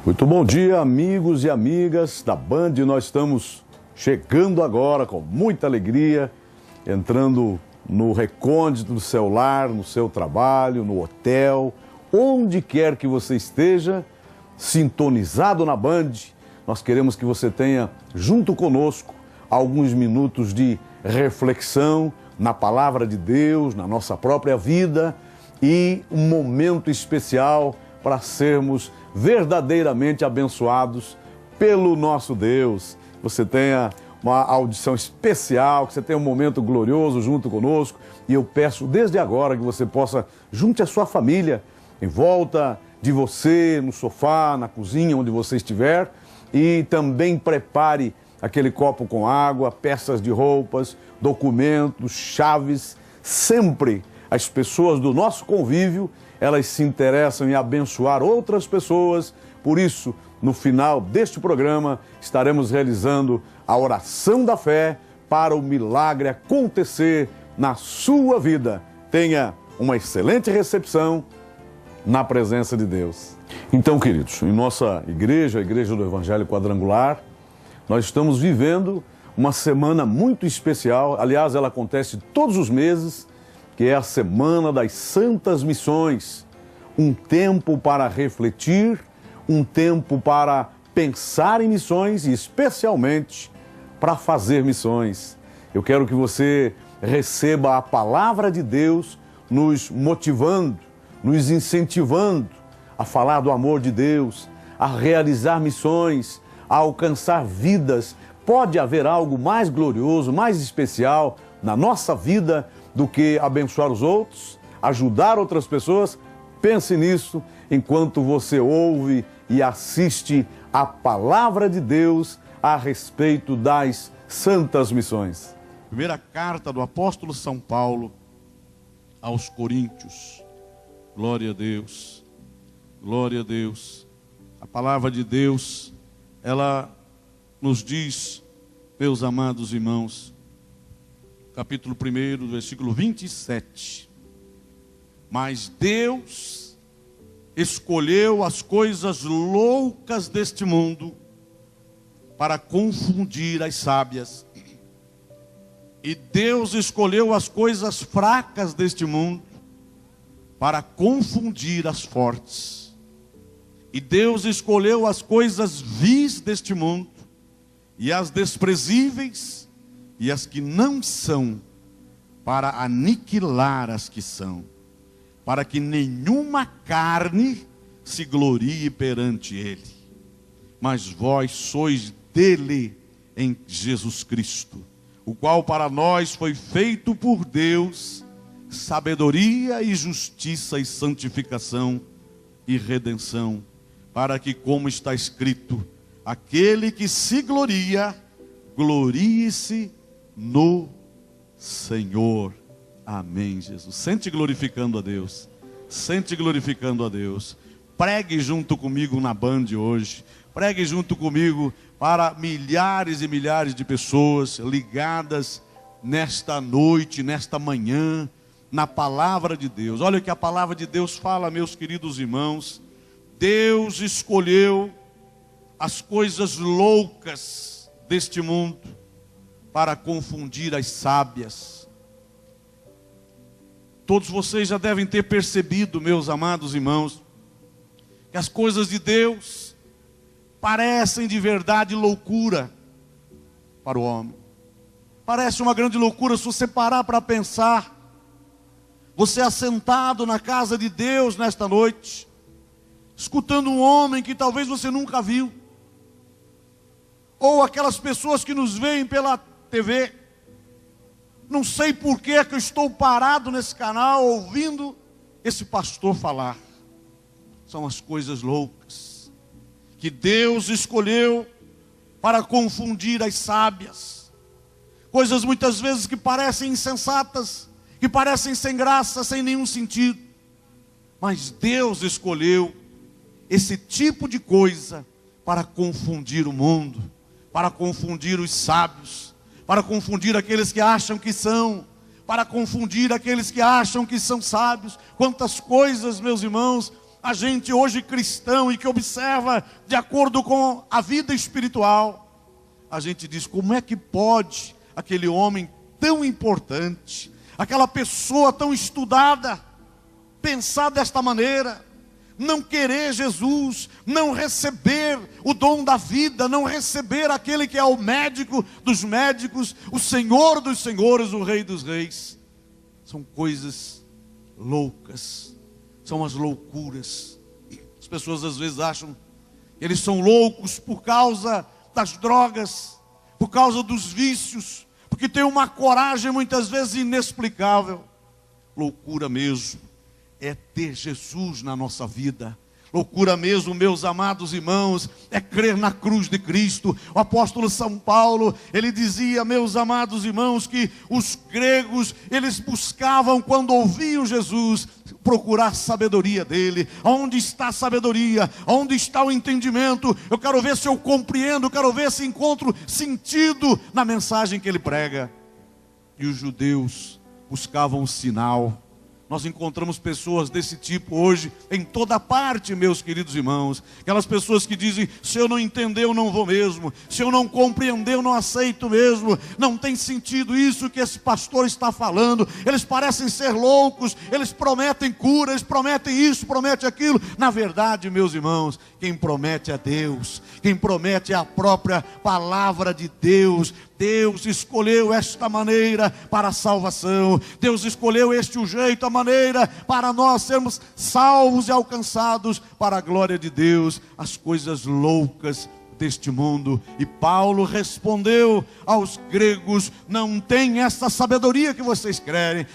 Muito bom dia, amigos e amigas da Band. Nós estamos chegando agora com muita alegria, entrando no recôndito do seu lar, no seu trabalho, no hotel, onde quer que você esteja, sintonizado na Band. Nós queremos que você tenha, junto conosco, alguns minutos de reflexão na palavra de Deus, na nossa própria vida e um momento especial para sermos verdadeiramente abençoados pelo nosso Deus. Você tenha uma audição especial, que você tenha um momento glorioso junto conosco. E eu peço desde agora que você possa, junte a sua família, em volta de você, no sofá, na cozinha, onde você estiver. E também prepare aquele copo com água, peças de roupas, documentos, chaves. Sempre as pessoas do nosso convívio, elas se interessam em abençoar outras pessoas. Por isso, no final deste programa, estaremos realizando a oração da fé para o milagre acontecer na sua vida. Tenha uma excelente recepção na presença de Deus. Então, queridos, em nossa igreja, a Igreja do Evangelho Quadrangular, nós estamos vivendo uma semana muito especial. Aliás, ela acontece todos os meses, que é a Semana das Santas Missões. Um tempo para refletir, um tempo para pensar em missões e especialmente para fazer missões. Eu quero que você receba a palavra de Deus nos motivando, nos incentivando a falar do amor de Deus, a realizar missões, a alcançar vidas. Pode haver algo mais glorioso, mais especial na nossa vida do que abençoar os outros, ajudar outras pessoas? Pense nisso enquanto você ouve e assiste a palavra de Deus a respeito das santas missões. Primeira carta do apóstolo São Paulo aos Coríntios. Glória a Deus, glória a Deus. A palavra de Deus, ela nos diz, meus amados irmãos, capítulo 1, versículo 27. Mas Deus escolheu as coisas loucas deste mundo para confundir as sábias. E Deus escolheu as coisas fracas deste mundo para confundir as fortes. E Deus escolheu as coisas vis deste mundo e as desprezíveis e as que não são, para aniquilar as que são, para que nenhuma carne se glorie perante Ele. Mas vós sois dele em Jesus Cristo, o qual para nós foi feito por Deus, sabedoria e justiça e santificação e redenção, para que, como está escrito, aquele que se gloria, glorie-se no Senhor. Amém, Jesus. Sente glorificando a Deus. Sente glorificando a Deus. Pregue junto comigo na Band hoje. Pregue junto comigo para milhares e milhares de pessoas ligadas nesta noite, nesta manhã, na palavra de Deus. Olha o que a palavra de Deus fala, meus queridos irmãos. Deus escolheu as coisas loucas deste mundo para confundir as sábias. Todos vocês já devem ter percebido, meus amados irmãos, que as coisas de Deus parecem de verdade loucura para o homem. Parece uma grande loucura se você parar para pensar. Você assentado na casa de Deus nesta noite, escutando um homem que talvez você nunca viu, ou aquelas pessoas que nos veem pela TV. Não sei por que eu estou parado nesse canal ouvindo esse pastor falar. São as coisas loucas que Deus escolheu para confundir as sábias. Coisas muitas vezes que parecem insensatas, que parecem sem graça, sem nenhum sentido. Mas Deus escolheu esse tipo de coisa para confundir o mundo, para confundir os sábios, para confundir aqueles que acham que são, para confundir aqueles que acham que são sábios. Quantas coisas, meus irmãos, a gente hoje cristão e que observa de acordo com a vida espiritual, a gente diz: como é que pode aquele homem tão importante, aquela pessoa tão estudada, pensar desta maneira, não querer Jesus, não receber o dom da vida, não receber aquele que é o médico dos médicos, o Senhor dos senhores, o Rei dos reis? São coisas loucas, são as loucuras. As pessoas às vezes acham que eles são loucos por causa das drogas, por causa dos vícios, porque tem uma coragem muitas vezes inexplicável. Loucura mesmo é ter Jesus na nossa vida. Loucura mesmo, meus amados irmãos, é crer na cruz de Cristo. O apóstolo São Paulo, ele dizia, meus amados irmãos, que os gregos, eles buscavam, quando ouviam Jesus, procurar sabedoria dele. Onde está a sabedoria? Onde está o entendimento? Eu quero ver se eu compreendo, eu quero ver se encontro sentido na mensagem que ele prega. E os judeus buscavam o sinal. Nós encontramos pessoas desse tipo hoje em toda parte, meus queridos irmãos. Aquelas pessoas que dizem: se eu não entender, eu não vou mesmo. Se eu não compreender, eu não aceito mesmo. Não tem sentido isso que esse pastor está falando. Eles parecem ser loucos. Eles prometem cura, eles prometem isso, prometem aquilo. Na verdade, meus irmãos, quem promete é Deus. Quem promete é a própria palavra de Deus. Deus escolheu esta maneira para a salvação. Deus escolheu este jeito, a maneira para nós sermos salvos e alcançados para a glória de Deus. As coisas loucas deste mundo. E Paulo respondeu aos gregos: não tem essa sabedoria que vocês querem.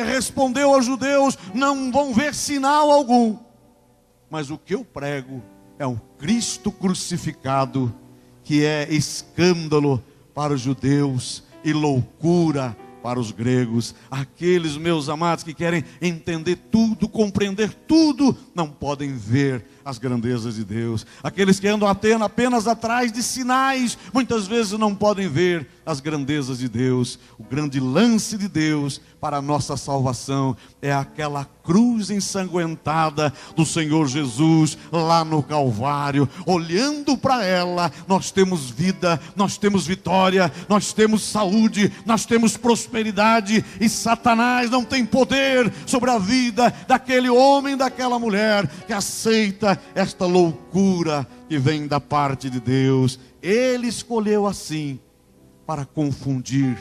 Respondeu aos judeus: não vão ver sinal algum. Mas o que eu prego é um Cristo crucificado, que é escândalo para os judeus e loucura para os gregos. Aqueles, meus amados, que querem entender tudo, compreender tudo, não podem ver as grandezas de Deus. Aqueles que andam apenas atrás de sinais, muitas vezes não podem ver as grandezas de Deus. O grande lance de Deus para a nossa salvação é aquela cruz ensanguentada do Senhor Jesus lá no Calvário. Olhando para ela, nós temos vida, nós temos vitória, nós temos saúde, nós temos prosperidade, e Satanás não tem poder sobre a vida daquele homem, daquela mulher que aceita esta loucura que vem da parte de Deus. Ele escolheu assim para confundir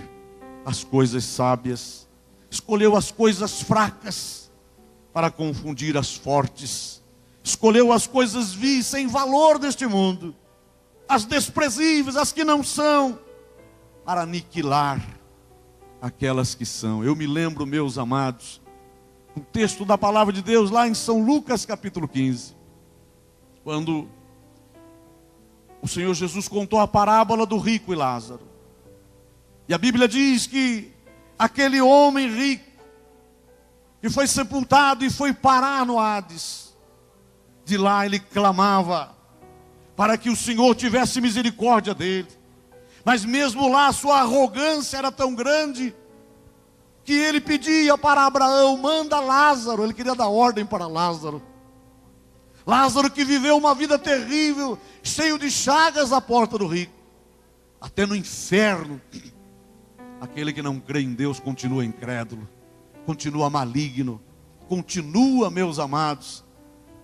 as coisas sábias, escolheu as coisas fracas para confundir as fortes, escolheu as coisas vis, sem valor deste mundo, as desprezíveis, as que não são, para aniquilar aquelas que são. Eu me lembro, meus amados, um texto da palavra de Deus lá em São Lucas capítulo 15, quando o Senhor Jesus contou a parábola do rico e Lázaro. E a Bíblia diz que aquele homem rico, que foi sepultado e foi parar no Hades, de lá ele clamava para que o Senhor tivesse misericórdia dele. Mas mesmo lá a sua arrogância era tão grande, que ele pedia para Abraão: manda Lázaro. Ele queria dar ordem para Lázaro. Lázaro, que viveu uma vida terrível, cheio de chagas à porta do rico. Até no inferno, aquele que não crê em Deus continua incrédulo, continua maligno, continua, meus amados,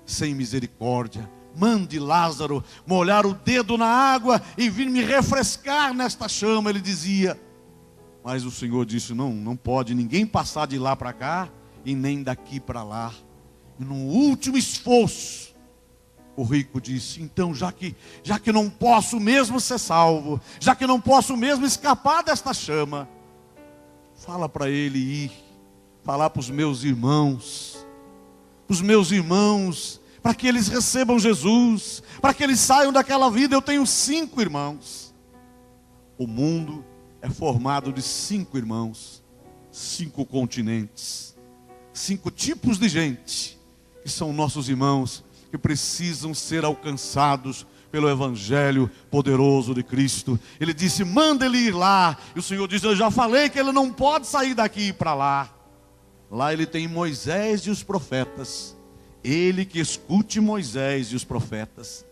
sem misericórdia. Mande Lázaro molhar o dedo na água e vir me refrescar nesta chama, ele dizia. Mas o Senhor disse: não pode ninguém passar de lá para cá e nem daqui para lá. E no último esforço, o rico disse: então, já que não posso mesmo ser salvo, já que não posso mesmo escapar desta chama, fala para ele ir, falar para os meus irmãos, para que eles recebam Jesus, para que eles saiam daquela vida. Eu tenho 5 irmãos. O mundo é formado de 5 irmãos, 5 continentes, 5 tipos de gente, que são nossos irmãos, que precisam ser alcançados pelo Evangelho poderoso de Cristo. Ele disse: manda ele ir lá. E o Senhor disse: eu já falei que ele não pode sair daqui para lá. Lá ele tem Moisés e os profetas. ele que escute Moisés e os profetas.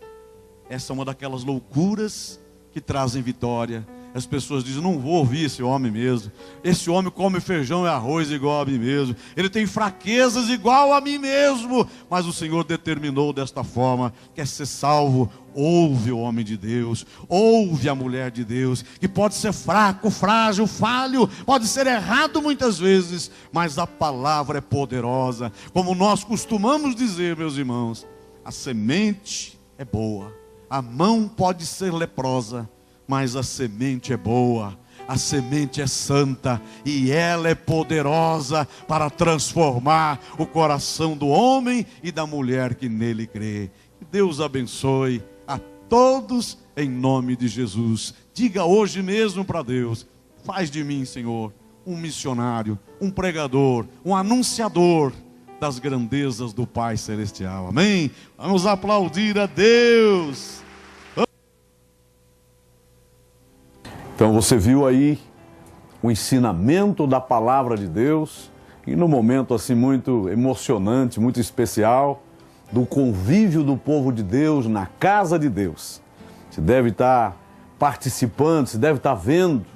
Essa é uma daquelas loucuras que trazem vitória. As pessoas dizem, não vou ouvir esse homem mesmo. Esse homem come feijão e arroz igual a mim mesmo. Ele tem fraquezas igual a mim mesmo. Mas o Senhor determinou desta forma. Quer ser salvo? Ouve o homem de Deus. Ouve a mulher de Deus. Que pode ser fraco, frágil, falho. Pode ser errado muitas vezes. Mas a palavra é poderosa. Como nós costumamos dizer, meus irmãos. A semente é boa. A mão pode ser leprosa. Mas a semente é boa, a semente é santa e ela é poderosa para transformar o coração do homem e da mulher que nele crê. Que Deus abençoe a todos em nome de Jesus. Diga hoje mesmo para Deus, faz de mim, Senhor, um missionário, um pregador, um anunciador das grandezas do Pai Celestial. Amém? Vamos aplaudir a Deus. Então você viu aí o ensinamento da palavra de Deus e num momento assim muito emocionante, muito especial, do convívio do povo de Deus na casa de Deus. Você deve estar participando, você deve estar vendo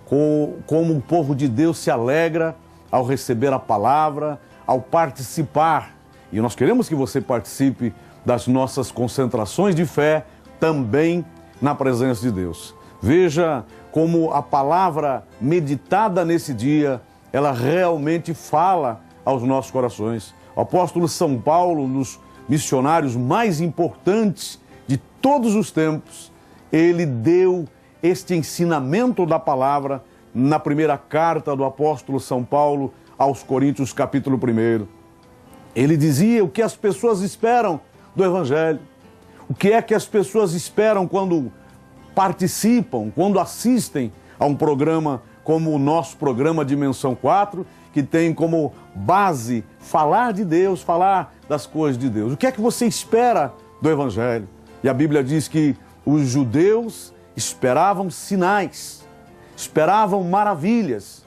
como o povo de Deus se alegra ao receber a palavra, ao participar. E nós queremos que você participe das nossas concentrações de fé também na presença de Deus. Veja como a palavra meditada nesse dia, ela realmente fala aos nossos corações. O apóstolo São Paulo, um dos missionários mais importantes de todos os tempos, ele deu este ensinamento da palavra na primeira carta do apóstolo São Paulo aos Coríntios, capítulo 1. Ele dizia o que as pessoas esperam do Evangelho. O que é que as pessoas esperam quando participam, quando assistem a um programa como o nosso programa Dimensão 4, que tem como base falar de Deus, falar das coisas de Deus. O que é que você espera do Evangelho? E a Bíblia diz que os judeus esperavam sinais, esperavam maravilhas.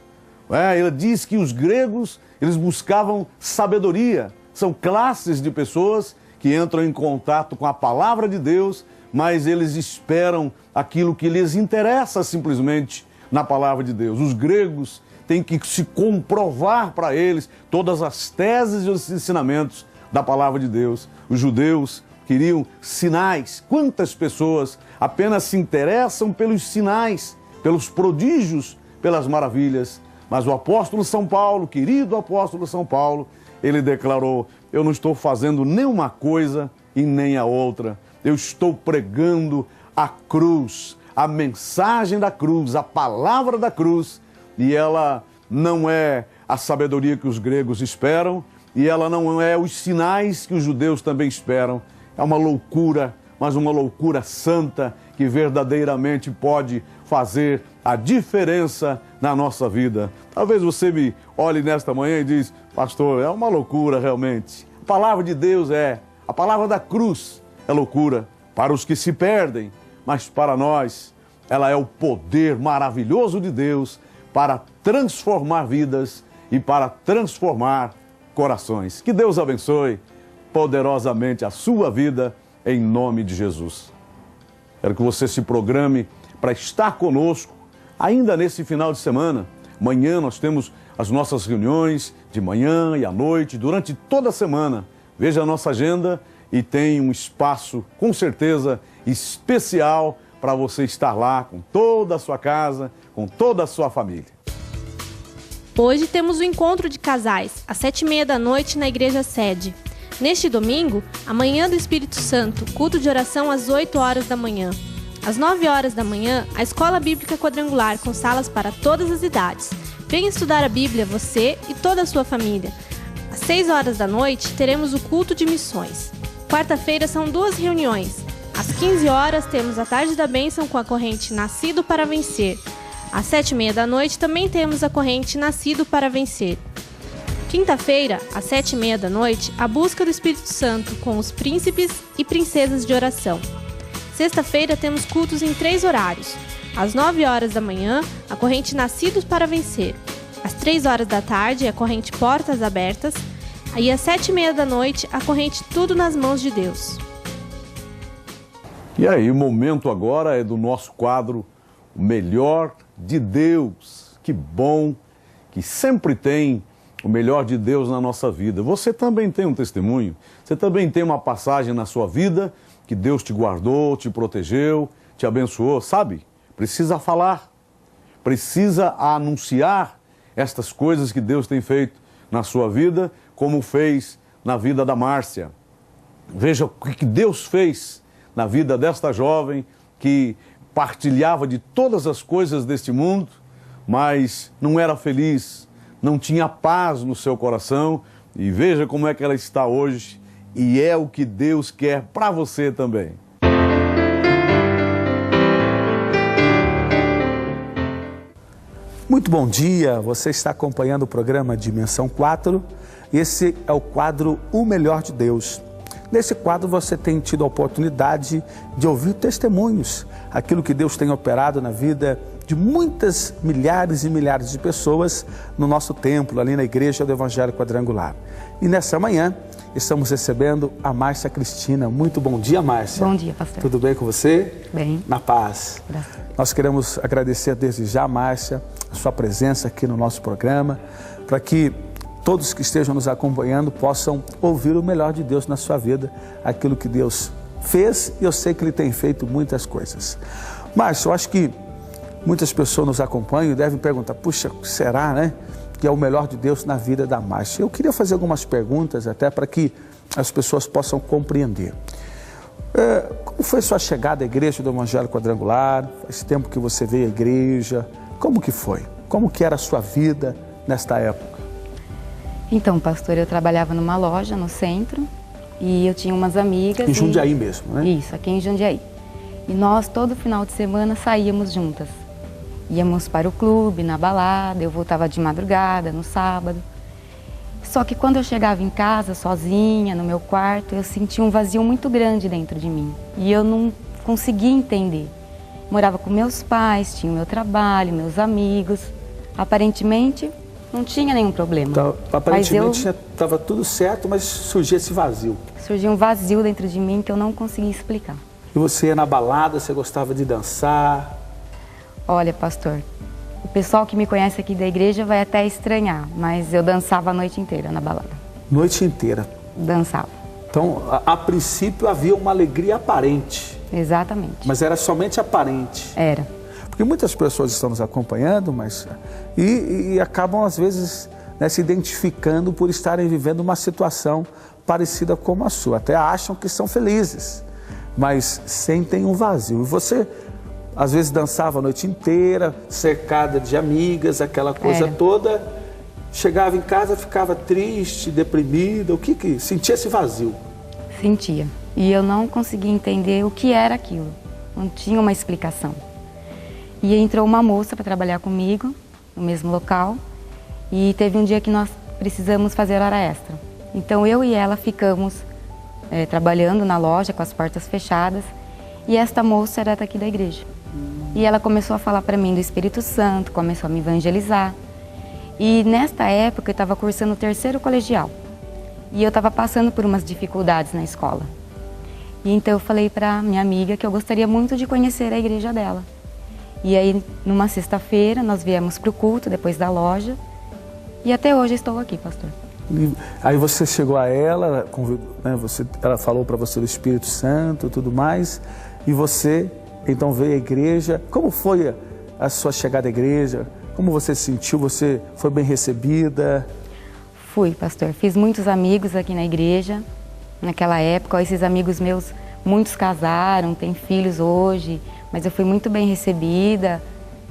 Ele diz que os gregos, eles buscavam sabedoria. São classes de pessoas que entram em contato com a palavra de Deus, mas eles esperam aquilo que lhes interessa simplesmente na palavra de Deus. Os gregos têm que se comprovar para eles todas as teses e os ensinamentos da palavra de Deus. Os judeus queriam sinais. Quantas pessoas apenas se interessam pelos sinais, pelos prodígios, pelas maravilhas? Mas o apóstolo São Paulo, querido apóstolo São Paulo, ele declarou: eu não estou fazendo nem uma coisa e nem a outra. Eu estou pregando a cruz, a mensagem da cruz, a palavra da cruz. E ela não é a sabedoria que os gregos esperam, e ela não é os sinais que os judeus também esperam. É uma loucura, mas uma loucura santa que verdadeiramente pode fazer a diferença na nossa vida. Talvez você me olhe nesta manhã e diz: pastor, é uma loucura realmente. A palavra de Deus a palavra da cruz. É loucura para os que se perdem, mas para nós ela é o poder maravilhoso de Deus para transformar vidas e para transformar corações. Que Deus abençoe poderosamente a sua vida em nome de Jesus. Quero que você se programe para estar conosco ainda nesse final de semana. Amanhã nós temos as nossas reuniões de manhã e à noite, durante toda a semana. Veja a nossa agenda e tem um espaço, com certeza, especial para você estar lá com toda a sua casa, com toda a sua família. Hoje temos o encontro de casais, às 19h30 na Igreja Sede. Neste domingo, a Manhã do Espírito Santo, culto de oração às 8h da manhã. Às 9h da manhã, a Escola Bíblica Quadrangular, com salas para todas as idades. Venha estudar a Bíblia, você e toda a sua família. Às 6h da noite, teremos o culto de missões. Quarta-feira são 2 reuniões. Às 15h temos a Tarde da Bênção com a corrente Nascido para Vencer. Às 7h30 da noite também temos a corrente Nascido para Vencer. Quinta-feira, às 7h30 da noite, a Busca do Espírito Santo com os príncipes e princesas de oração. Sexta-feira temos cultos em 3 horários. Às 9h da manhã, a corrente Nascidos para Vencer. Às 3h da tarde, a corrente Portas Abertas. Aí às 7h30 da noite, a corrente Tudo nas Mãos de Deus. E aí, o momento agora é do nosso quadro O Melhor de Deus. Que bom que sempre tem o melhor de Deus na nossa vida. Você também tem um testemunho, você também tem uma passagem na sua vida que Deus te guardou, te protegeu, te abençoou, sabe? Precisa falar, precisa anunciar estas coisas que Deus tem feito na sua vida, como fez na vida da Márcia. Veja o que Deus fez na vida desta jovem que partilhava de todas as coisas deste mundo, mas não era feliz, não tinha paz no seu coração. E veja como é que ela está hoje, e é o que Deus quer para você também. Muito bom dia, você está acompanhando o programa Dimensão 4. Esse é o quadro O Melhor de Deus. Nesse quadro você tem tido a oportunidade de ouvir testemunhos, aquilo que Deus tem operado na vida de muitas milhares e milhares de pessoas no nosso templo, ali na Igreja do Evangelho Quadrangular. E nessa manhã estamos recebendo a Márcia Cristina. Muito bom dia, Márcia. Bom dia, pastor. Tudo bem com você? Bem. Na paz. Graças. Nós queremos agradecer desde já, Márcia, a sua presença aqui no nosso programa, para que todos que estejam nos acompanhando possam ouvir o melhor de Deus na sua vida, aquilo que Deus fez, e eu sei que Ele tem feito muitas coisas. Márcia, eu acho que muitas pessoas nos acompanham e devem perguntar, puxa, será, né, que é o melhor de Deus na vida da Márcia? Eu queria fazer algumas perguntas até para que as pessoas possam compreender. Como foi sua chegada à Igreja do Evangelho Quadrangular? Faz tempo que você veio à igreja. Como que foi? Como que era a sua vida nesta época? Então, pastor, eu trabalhava numa loja no centro e eu tinha umas amigas. Em Jundiaí mesmo, né? Isso, aqui em Jundiaí. E nós, todo final de semana, saíamos juntas. Íamos para o clube, na balada, eu voltava de madrugada, no sábado. Só que quando eu chegava em casa, sozinha, no meu quarto, eu sentia um vazio muito grande dentro de mim. E eu não conseguia entender. Morava com meus pais, tinha o meu trabalho, meus amigos. Aparentemente, não tinha nenhum problema. Então, aparentemente estava tudo certo, mas surgia esse vazio. Surgia um vazio dentro de mim que eu não conseguia explicar. E você ia na balada, você gostava de dançar? Olha, pastor, o pessoal que me conhece aqui da igreja vai até estranhar, mas eu dançava a noite inteira na balada. Noite inteira? Dançava. Então, a princípio havia uma alegria aparente. Exatamente. Mas era somente aparente. Era. Porque muitas pessoas estão nos acompanhando, mas e acabam às vezes, né, se identificando por estarem vivendo uma situação parecida com a sua. Até acham que são felizes, mas sentem um vazio. E você, às vezes, dançava a noite inteira, cercada de amigas, aquela coisa toda. Chegava em casa, ficava triste, deprimida. O que sentia esse vazio? Sentia. E eu não conseguia entender o que era aquilo. Não tinha uma explicação. E entrou uma moça para trabalhar comigo, no mesmo local. E teve um dia que nós precisamos fazer hora extra. Então eu e ela ficamos trabalhando na loja com as portas fechadas. E esta moça era daqui da igreja. E ela começou a falar para mim do Espírito Santo, começou a me evangelizar. E nesta época eu estava cursando o 3º colegial. E eu estava passando por umas dificuldades na escola. E então eu falei para minha amiga que eu gostaria muito de conhecer a igreja dela. E aí, numa sexta-feira, nós viemos para o culto, depois da loja. E até hoje estou aqui, pastor. E aí você chegou a ela, né, ela falou para você do Espírito Santo e tudo mais. E você, então, veio à igreja. Como foi a sua chegada à igreja? Como você se sentiu? Você foi bem recebida? Fui, pastor. Fiz muitos amigos aqui na igreja, naquela época. Esses amigos meus, muitos casaram, têm filhos hoje. Mas eu fui muito bem recebida,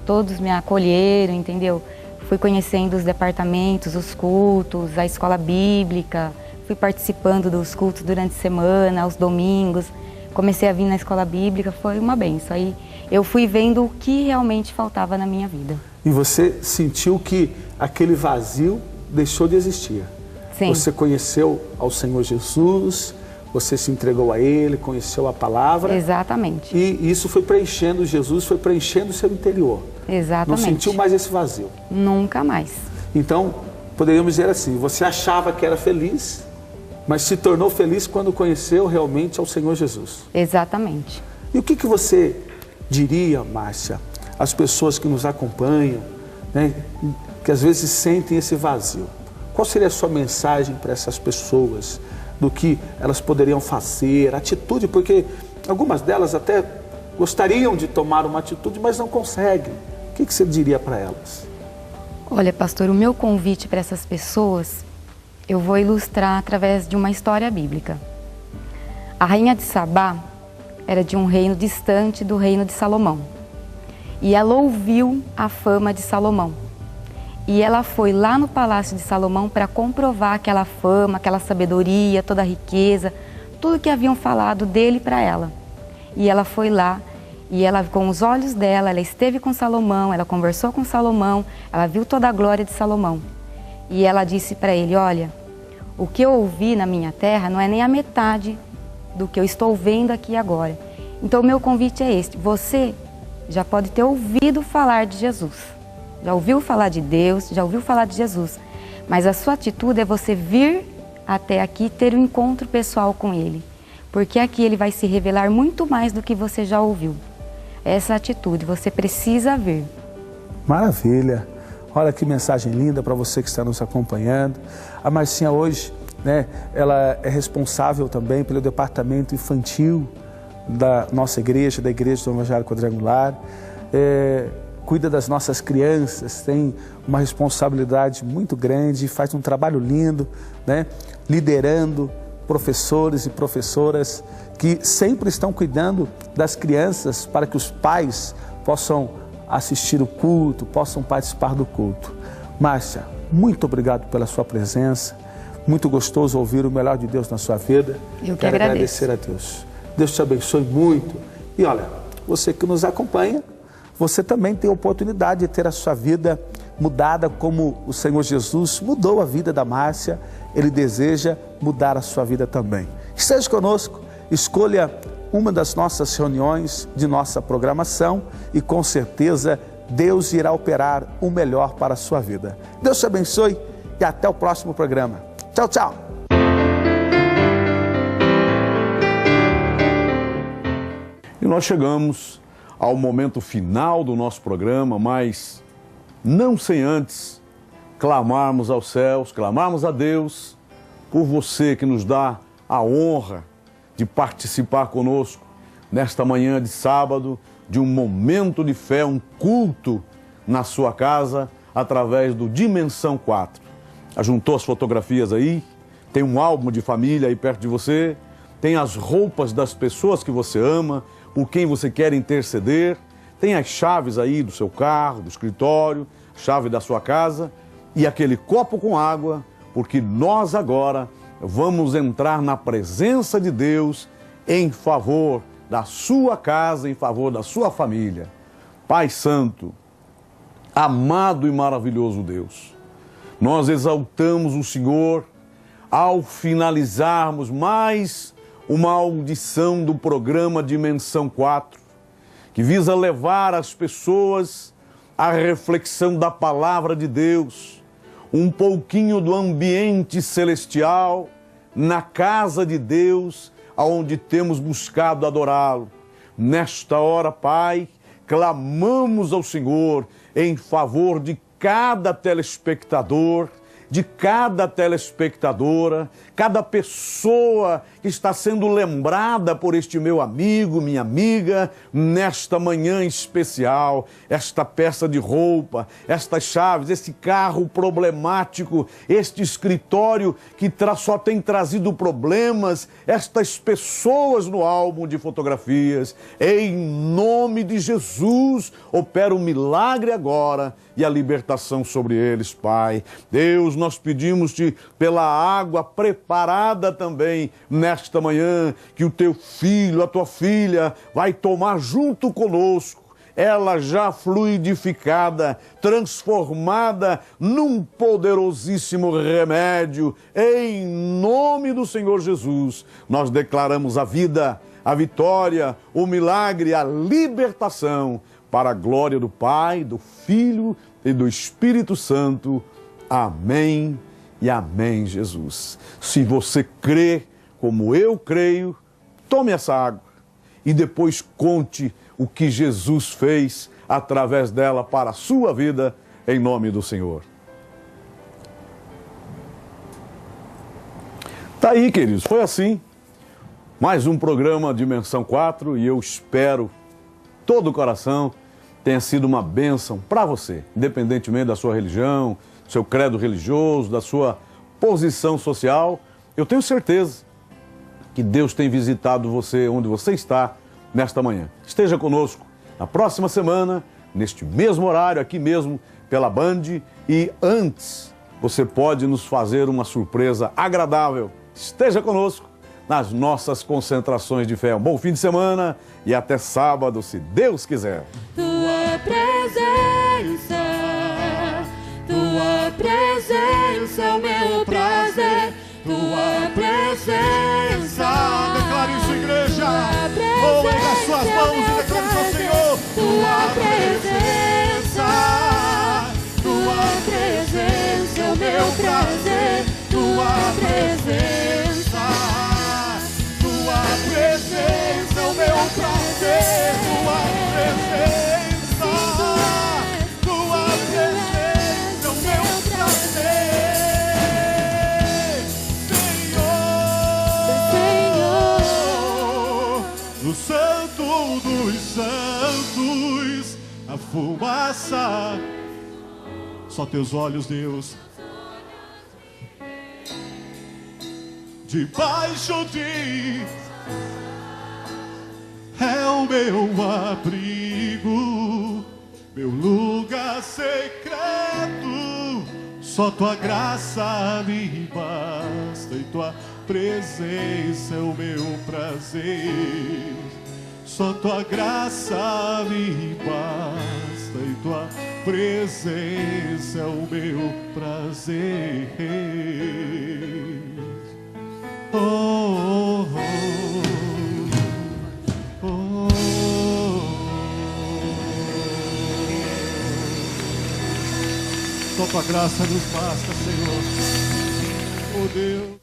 todos me acolheram, entendeu? Fui conhecendo os departamentos, os cultos, a escola bíblica, fui participando dos cultos durante a semana, aos domingos. Comecei a vir na escola bíblica, foi uma bênção. Aí eu fui vendo o que realmente faltava na minha vida. E você sentiu que aquele vazio deixou de existir? Sim. Você conheceu ao Senhor Jesus, você se entregou a Ele, conheceu a palavra. Exatamente. E isso foi preenchendo, Jesus foi preenchendo o seu interior. Exatamente. Não sentiu mais esse vazio? Nunca mais. Então, poderíamos dizer assim, você achava que era feliz, mas se tornou feliz quando conheceu realmente ao Senhor Jesus. Exatamente. E o que você diria, Márcia, às pessoas que nos acompanham, né, que às vezes sentem esse vazio? Qual seria a sua mensagem para essas pessoas, do que elas poderiam fazer, atitude, porque algumas delas até gostariam de tomar uma atitude, mas não conseguem. O que você diria para elas? Olha, pastor, o meu convite para essas pessoas, eu vou ilustrar através de uma história bíblica. A rainha de Sabá era de um reino distante do reino de Salomão. E ela ouviu a fama de Salomão. E ela foi lá no palácio de Salomão para comprovar aquela fama, aquela sabedoria, toda a riqueza, tudo que haviam falado dele para ela. E ela foi lá, e ela, com os olhos dela, ela esteve com Salomão, ela conversou com Salomão, ela viu toda a glória de Salomão. E ela disse para ele, olha, o que eu ouvi na minha terra não é nem a metade do que eu estou vendo aqui agora. Então o meu convite é este, você já pode ter ouvido falar de Jesus, já ouviu falar de Deus, já ouviu falar de Jesus, mas a sua atitude é você vir até aqui ter um encontro pessoal com Ele, porque aqui Ele vai se revelar muito mais do que você já ouviu. Essa atitude, você precisa vir. Maravilha! Olha que mensagem linda para você que está nos acompanhando. A Marcinha hoje, né, ela é responsável também pelo departamento infantil da nossa igreja, da Igreja do Evangelho Quadrangular. Cuida das nossas crianças, tem uma responsabilidade muito grande, faz um trabalho lindo, né, liderando professores e professoras que sempre estão cuidando das crianças para que os pais possam assistir o culto, possam participar do culto. Márcia, muito obrigado pela sua presença, muito gostoso ouvir o melhor de Deus na sua vida. Eu que Quero agradeço. agradecer a Deus. Deus te abençoe muito. E olha, você que nos acompanha, você também tem a oportunidade de ter a sua vida mudada como o Senhor Jesus mudou a vida da Márcia. Ele deseja mudar a sua vida também. Esteja conosco, escolha uma das nossas reuniões de nossa programação e com certeza Deus irá operar o melhor para a sua vida. Deus te abençoe e até o próximo programa. Tchau, tchau! E nós chegamos ao momento final do nosso programa, mas não sem antes clamarmos aos céus, clamarmos a Deus por você que nos dá a honra de participar conosco nesta manhã de sábado, de um momento de fé, um culto na sua casa, através do Dimensão 4. Ajuntou as fotografias aí, tem um álbum de família aí perto de você, tem as roupas das pessoas que você ama, por quem você quer interceder, tem as chaves aí do seu carro, do escritório, chave da sua casa e aquele copo com água, porque nós agora vamos entrar na presença de Deus em favor da sua casa, em favor da sua família. Pai Santo, amado e maravilhoso Deus, nós exaltamos o Senhor ao finalizarmos mais uma audição do programa Dimensão 4, que visa levar as pessoas à reflexão da palavra de Deus, um pouquinho do ambiente celestial, na casa de Deus, aonde temos buscado adorá-lo. Nesta hora, Pai, clamamos ao Senhor em favor de cada telespectador, de cada telespectadora, cada pessoa que está sendo lembrada por este meu amigo, minha amiga, nesta manhã especial, esta peça de roupa, estas chaves, esse carro problemático, este escritório que só tem trazido problemas, estas pessoas no álbum de fotografias. Em nome de Jesus, opera um milagre agora e a libertação sobre eles, Pai. Deus, nós pedimos-te pela água preparada também nesta manhã, que o teu filho, a tua filha, vai tomar junto conosco, ela já fluidificada, transformada num poderosíssimo remédio. Em nome do Senhor Jesus, nós declaramos a vida, a vitória, o milagre, a libertação, para a glória do Pai, do Filho e do Espírito Santo. Amém e amém, Jesus. Se você crê como eu creio, tome essa água e depois conte o que Jesus fez através dela para a sua vida, em nome do Senhor. Tá aí, queridos, foi assim. Mais um programa Dimensão 4 e eu espero, todo o coração, tenha sido uma bênção para você, independentemente da sua religião, do seu credo religioso, da sua posição social. Eu tenho certeza que Deus tem visitado você onde você está nesta manhã. Esteja conosco na próxima semana, neste mesmo horário, aqui mesmo, pela Band. E antes, você pode nos fazer uma surpresa agradável. Esteja conosco nas nossas concentrações de fé. Um bom fim de semana e até sábado, se Deus quiser. Tua presença é o meu prazer. Tua presença. Declare isso, igreja. Ou erga as suas mãos e declare isso ao Senhor. Tua presença é o meu prazer. Tua presença é o meu prazer. Tua presença é o meu prazer. Senhor, No Santo dos Santos, a fumaça. Só teus olhos, Deus. Debaixo de é o meu abrigo, meu lugar secreto. Só tua graça me basta e tua presença é o meu prazer. Só tua graça me basta e tua presença é o meu prazer. Oh, oh, oh, oh. Só tua graça nos basta, Senhor. Oh Deus.